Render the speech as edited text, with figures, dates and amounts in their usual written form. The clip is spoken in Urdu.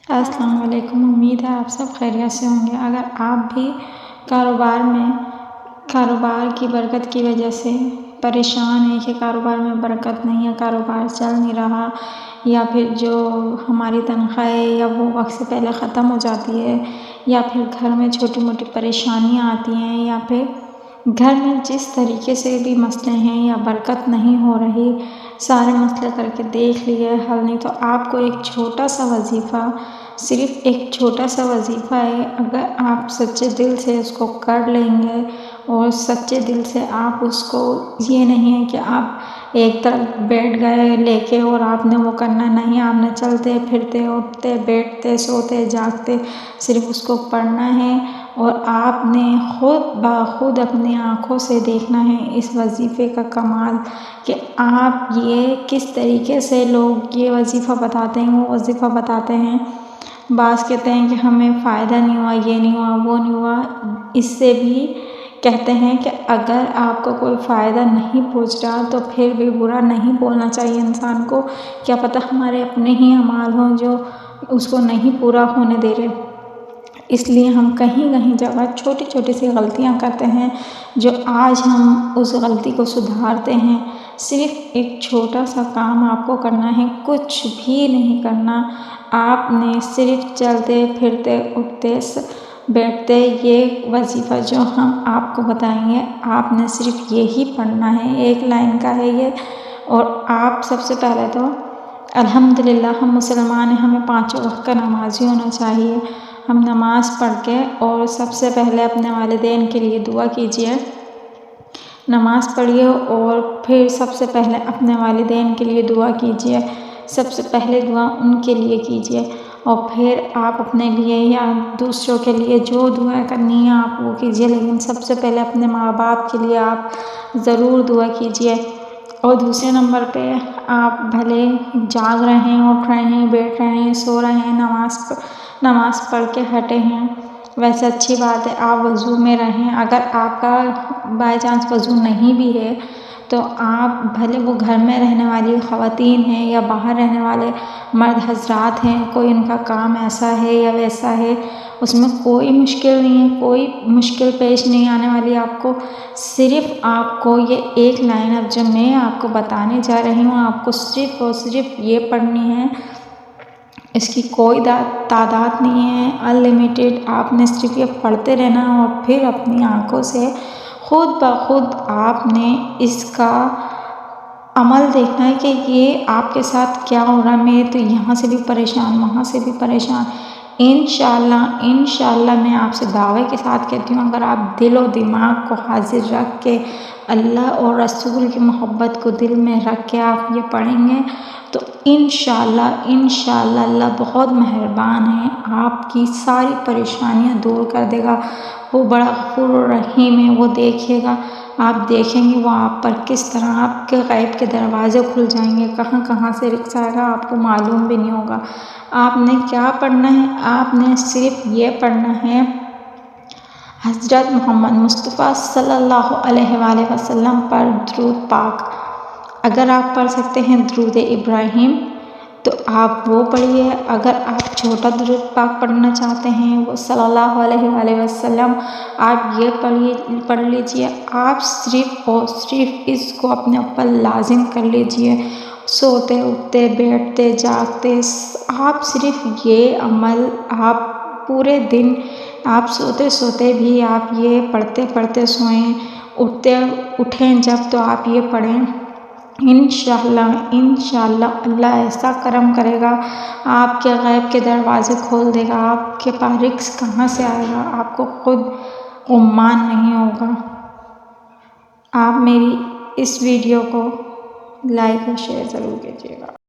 السلام علیکم۔ امید ہے آپ سب خیریت سے ہوں گے۔ اگر آپ بھی کاروبار کی برکت کی وجہ سے پریشان ہیں کہ کاروبار میں برکت نہیں ہے، کاروبار چل نہیں رہا، یا پھر جو ہماری تنخواہ ہے یا وہ وقت سے پہلے ختم ہو جاتی ہے، یا پھر گھر میں چھوٹی موٹی پریشانیاں آتی ہیں، یا پھر گھر میں جس طریقے سے بھی مسئلے ہیں یا برکت نہیں ہو رہی، سارے مسئلے کر کے دیکھ لیے حل نہیں، تو آپ کو ایک چھوٹا سا وظیفہ، صرف ایک چھوٹا سا وظیفہ ہے، اگر آپ سچے دل سے اس کو کر لیں گے اور سچے دل سے آپ اس کو، یہ نہیں ہے کہ آپ ایک طرف بیٹھ گئے لے کے اور آپ نے وہ کرنا نہیں، آپ نے چلتے پھرتے اٹھتے بیٹھتے سوتے جاگتے صرف اس کو پڑھنا ہے، اور آپ نے خود بخود اپنی آنکھوں سے دیکھنا ہے اس وظیفے کا کمال، کہ آپ یہ کس طریقے سے لوگ یہ وظیفہ بتاتے ہیں، وہ وظیفہ بتاتے ہیں، بعض کہتے ہیں کہ ہمیں فائدہ نہیں ہوا، یہ نہیں ہوا، وہ نہیں ہوا، اس سے بھی کہتے ہیں کہ اگر آپ کو کوئی فائدہ نہیں پہنچ رہا تو پھر بھی برا نہیں بولنا چاہیے انسان کو، کیا پتہ ہمارے اپنے ہی اعمال ہوں جو اس کو نہیں پورا ہونے دے رہے، اس لیے ہم کہیں جگہ چھوٹی چھوٹی سی غلطیاں کرتے ہیں، جو آج ہم اس غلطی کو سدھارتے ہیں۔ صرف ایک چھوٹا سا کام آپ کو کرنا ہے، کچھ بھی نہیں کرنا، آپ نے صرف چلتے پھرتے اٹھتے بیٹھتے یہ وظیفہ جو ہم آپ کو بتائیں گے، آپ نے صرف یہی پڑھنا ہے، ایک لائن کا ہے یہ، اور آپ سب سے پہلے تو الحمدللہ ہم مسلمان ہیں، ہمیں 5 وقت کا نمازی ہونا چاہیے، ہم نماز پڑھ کے اور سب سے پہلے اپنے والدین کے لیے دعا کیجیے، نماز پڑھیے اور پھر سب سے پہلے اپنے والدین کے لیے دعا کیجیے، سب سے پہلے دعا ان کے لیے کیجیے، اور پھر آپ اپنے لیے یا دوسروں کے لیے جو دعا کرنی ہے آپ وہ کیجیے، لیکن سب سے پہلے اپنے ماں باپ کے لیے آپ ضرور دعا کیجیے، اور دوسرے نمبر پہ آپ بھلے جاگ رہے ہیں، اٹھ رہے ہیں، بیٹھ رہے ہیں، سو رہے ہیں، نماز پڑھ کے ہٹے ہیں، ویسے اچھی بات ہے، آپ وضو میں رہیں، اگر آپ کا بائی چانس وضو نہیں بھی ہے تو آپ بھلے وہ گھر میں رہنے والی خواتین ہیں یا باہر رہنے والے مرد حضرات ہیں، کوئی ان کا کام ایسا ہے یا ویسا ہے، اس میں کوئی مشکل نہیں ہے، کوئی مشکل پیش نہیں آنے والی آپ کو، صرف آپ کو یہ ایک لائن اب جو میں آپ کو بتانے جا رہی ہوں، آپ کو صرف اور صرف یہ پڑھنی ہے، اس کی کوئی تعداد نہیں ہے، انلمیٹڈ، آپ نے صرف یہ پڑھتے رہنا، اور پھر اپنی آنکھوں سے خود بخود آپ نے اس کا عمل دیکھنا ہے کہ یہ آپ کے ساتھ کیا ہو رہا ہے، میں تو یہاں سے بھی پریشان، وہاں سے بھی پریشان، انشاءاللہ میں آپ سے دعوے کے ساتھ کہتی ہوں، اگر آپ دل و دماغ کو حاضر رکھ کے اللہ اور رسول کی محبت کو دل میں رکھ کے آپ یہ پڑھیں گے تو انشاءاللہ اللہ بہت مہربان ہے، آپ کی ساری پریشانیاں دور کر دے گا، وہ بڑا غفور و رحیم ہے، وہ دیکھے گا، آپ دیکھیں گے وہ آپ پر کس طرح آپ کے غیب کے دروازے کھل جائیں گے، کہاں سے رزق آئے گا آپ کو معلوم بھی نہیں ہوگا۔ آپ نے کیا پڑھنا ہے؟ آپ نے صرف یہ پڑھنا ہے، حضرت محمد مصطفیٰ صلی اللہ علیہ وآلہ وسلم پر درود پاک، اگر آپ پڑھ سکتے ہیں درود ابراہیم تو آپ وہ پڑھیے، اگر آپ چھوٹا درود پاک پڑھنا چاہتے ہیں وہ صلی اللہ علیہ وآلہ وسلم، آپ یہ پڑھ لیجئے، آپ صرف اور صرف اس کو اپنے اوپر لازم کر لیجئے، سوتے اٹھتے بیٹھتے جاگتے، آپ صرف یہ عمل، آپ پورے دن آپ سوتے بھی آپ یہ پڑھتے سوئیں، اٹھیں جب تو آپ یہ پڑھیں، انشاءاللہ اللہ ایسا کرم کرے گا، آپ کے غیب کے دروازے کھول دے گا، آپ کے پاس رزق کہاں سے آئے گا، آپ کو خود گمان نہیں ہوگا۔ آپ میری اس ویڈیو کو لائک اور شیئر ضرور کیجیے گا۔